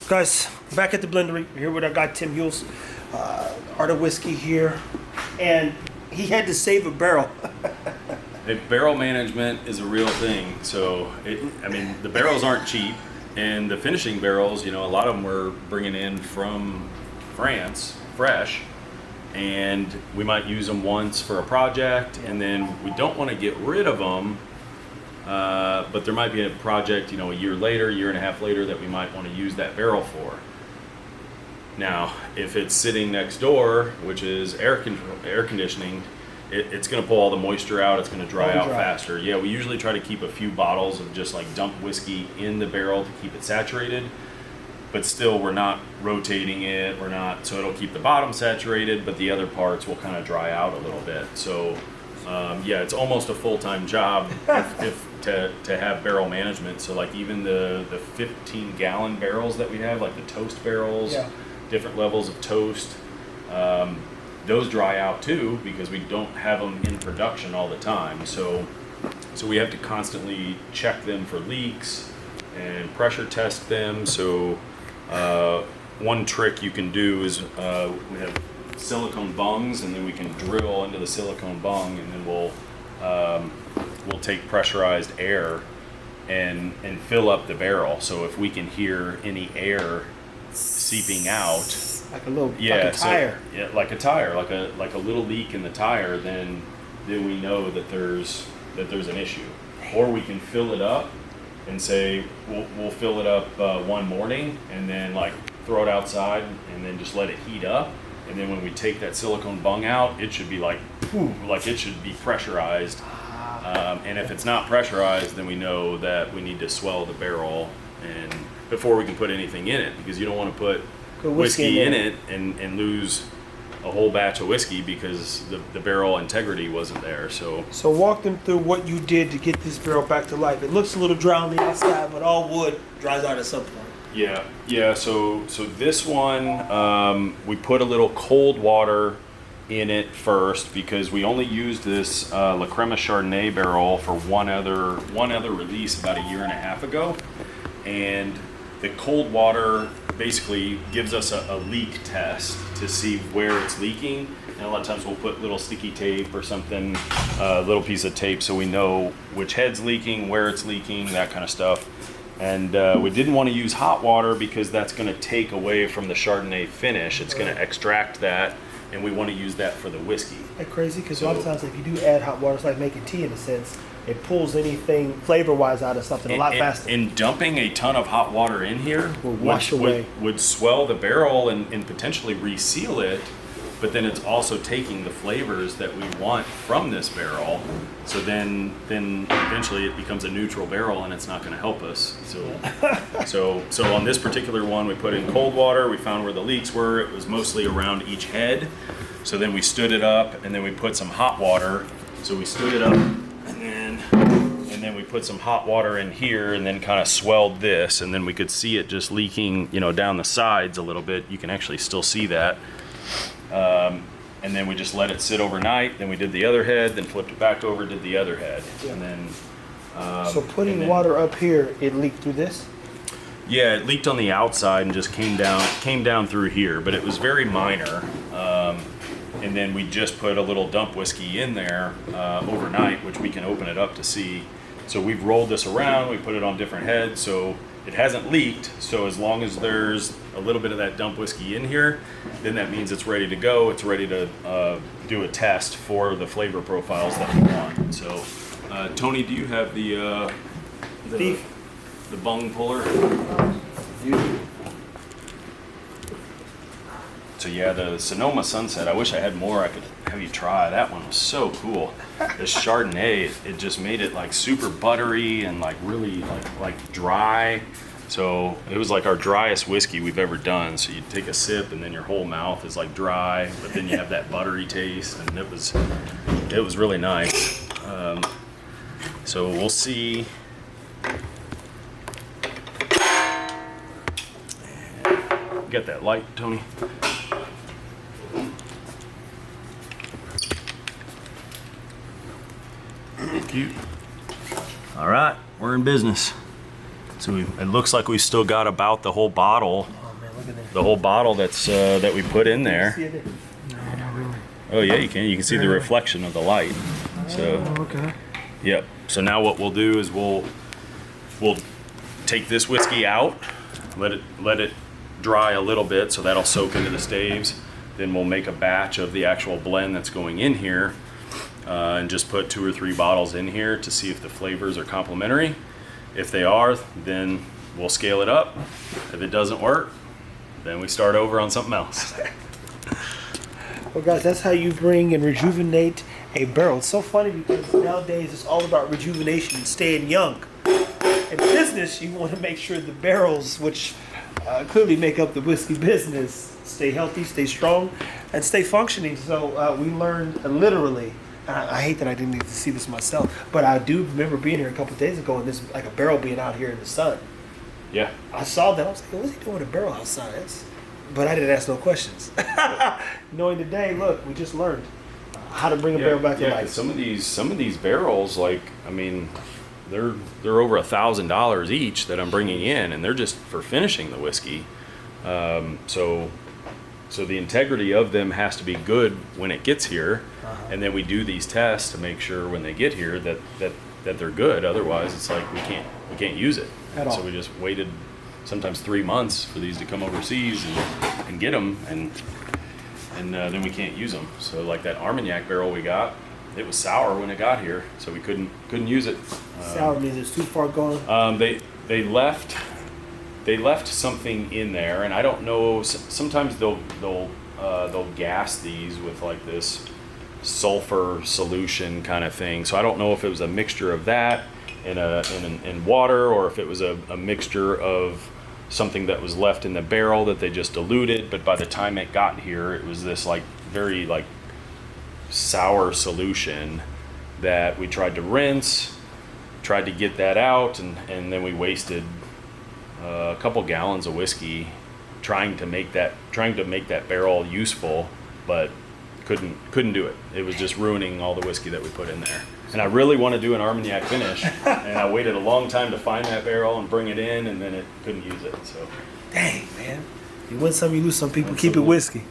Guys, back at the Blendery. We're here with our guy Tim Hughes, Art of Whiskey here, and he had to save a barrel. Barrel management is a real thing. So, the barrels aren't cheap, and the finishing barrels, a lot of them we're bringing in from France, fresh, and we might use them once for a project, and then we don't want to get rid of them. But there might be a project, a year later, year and a half later, that we might want to use that barrel for. Now, if it's sitting next door, which is air conditioning, it's going to pull all the moisture out. It's going to dry out faster. Yeah, we usually try to keep a few bottles of just like dump whiskey in the barrel to keep it saturated. But still, we're not rotating it. So it'll keep the bottom saturated, but the other parts will kind of dry out a little bit. So, it's almost a full-time job to have barrel management. So like even the 15-gallon barrels that we have, like the toast barrels, different levels of toast, those dry out too because we don't have them in production all the time. So we have to constantly check them for leaks and pressure test them. So one trick you can do is we have silicone bungs, and then we can drill into the silicone bung, and then we'll take pressurized air and fill up the barrel. So if we can hear any air seeping out, like a tire, like a tire, like a little leak in the tire, then we know that there's an issue. Or we can fill it up and say we'll fill it up one morning and then like throw it outside and then just let it heat up. And then when we take that silicone bung out, it should be like it should be pressurized. And if it's not pressurized, then we know that we need to swell the barrel and before we can put anything in it, because you don't want to put whiskey in it and lose a whole batch of whiskey because the barrel integrity wasn't there. So walk them through what you did to get this barrel back to life. It looks a little dry on the outside, but all wood dries out at some point. Yeah. So this one, we put a little cold water in it first because we only used this La Crema Chardonnay barrel for one other release about a year and a half ago, and the cold water basically gives us a leak test to see where it's leaking. And a lot of times we'll put little sticky tape or something, a little piece of tape, so we know which head's leaking, where it's leaking, that kind of stuff. And we didn't want to use hot water because that's going to take away from the Chardonnay finish. It's going to extract that, and we want to use that for the whiskey. That's crazy, because a lot of times if you do add hot water, it's like making tea in a sense. It pulls anything flavor-wise out of something a lot faster. And dumping a ton of hot water in here would swell the barrel and potentially reseal it, but then it's also taking the flavors that we want from this barrel. So then eventually it becomes a neutral barrel, and it's not going to help us. So on this particular one, we put in cold water. We found where the leaks were. It was mostly around each head. So then we stood it up, and then we put some hot water. So we stood it up, and then we put some hot water in here, and then kind of swelled this, and then we could see it just leaking, down the sides a little bit. You can actually still see that. And then we just let it sit overnight. Then we did the other head, then flipped it back over, did the other head, and then. So putting water up here, it leaked through this? Yeah, it leaked on the outside and just came down through here, but it was very minor. And then we just put a little dump whiskey in there overnight, which we can open it up to see. So we've rolled this around, we put it on different heads, so it hasn't leaked. So as long as there's a little bit of that dump whiskey in here, then that means it's ready to go. It's ready to do a test for the flavor profiles that we want. So, Tony, do you have the bung puller? So yeah, the Sonoma Sunset, I wish I had more I could have you try. That one was so cool. The Chardonnay, it just made it like super buttery and like really like dry. So it was like our driest whiskey we've ever done. So you take a sip and then your whole mouth is like dry, but then you have that buttery taste, and it was really nice. So we'll see. Get that light, Tony. Cute. All right, we're in business. So it looks like we still got about the whole bottle. Oh man, look at that. The whole bottle that's that we put in there. See it there? No, not really. Oh yeah, you can. You can see the Really? reflection of the light. So Oh, okay. yep. So now what we'll do is we'll take this whiskey out, let it dry a little bit, so that'll soak into the staves. Then we'll make a batch of the actual blend that's going in here, and just put 2 or 3 bottles in here to see if the flavors are complementary. If they are, then we'll scale it up. If it doesn't work, then we start over on something else. Well, guys, that's how you bring and rejuvenate a barrel. It's so funny because nowadays it's all about rejuvenation and staying young. In business, you want to make sure the barrels, which clearly make up the whiskey business, stay healthy, stay strong, and stay functioning. So we learned literally. I hate that I didn't get to see this myself, but I do remember being here a couple of days ago and this like a barrel being out here in the sun. Yeah. I saw that. I was like, what's he doing with a barrel outside? But I didn't ask no questions. Knowing today, look, we just learned how to bring a barrel back to Yeah, life. 'cause some of these barrels, like, I mean, they're over $1,000 each that I'm bringing in, and they're just for finishing the whiskey. So the integrity of them has to be good when it gets here, and then we do these tests to make sure when they get here that they're good. Otherwise, it's like we can't use it. At all. So we just waited sometimes 3 months for these to come overseas and get them, and then we can't use them. So like that Armagnac barrel we got, it was sour when it got here, so we couldn't use it. Sour means it's too far gone. They left something in there, and I don't know. Sometimes they'll gas these with like this sulfur solution kind of thing. So I don't know if it was a mixture of that in water, or if it was a mixture of something that was left in the barrel that they just diluted. But by the time it got here, it was this like very like sour solution that we tried to rinse, tried to get that out, and then we wasted a couple gallons of whiskey trying to make that barrel useful, but couldn't do it. It was just ruining all the whiskey that we put in there. And I really want to do an Armagnac finish, and I waited a long time to find that barrel and bring it in, and then it couldn't use it. So Dang, man. You win some, you lose some. People keep it whiskey.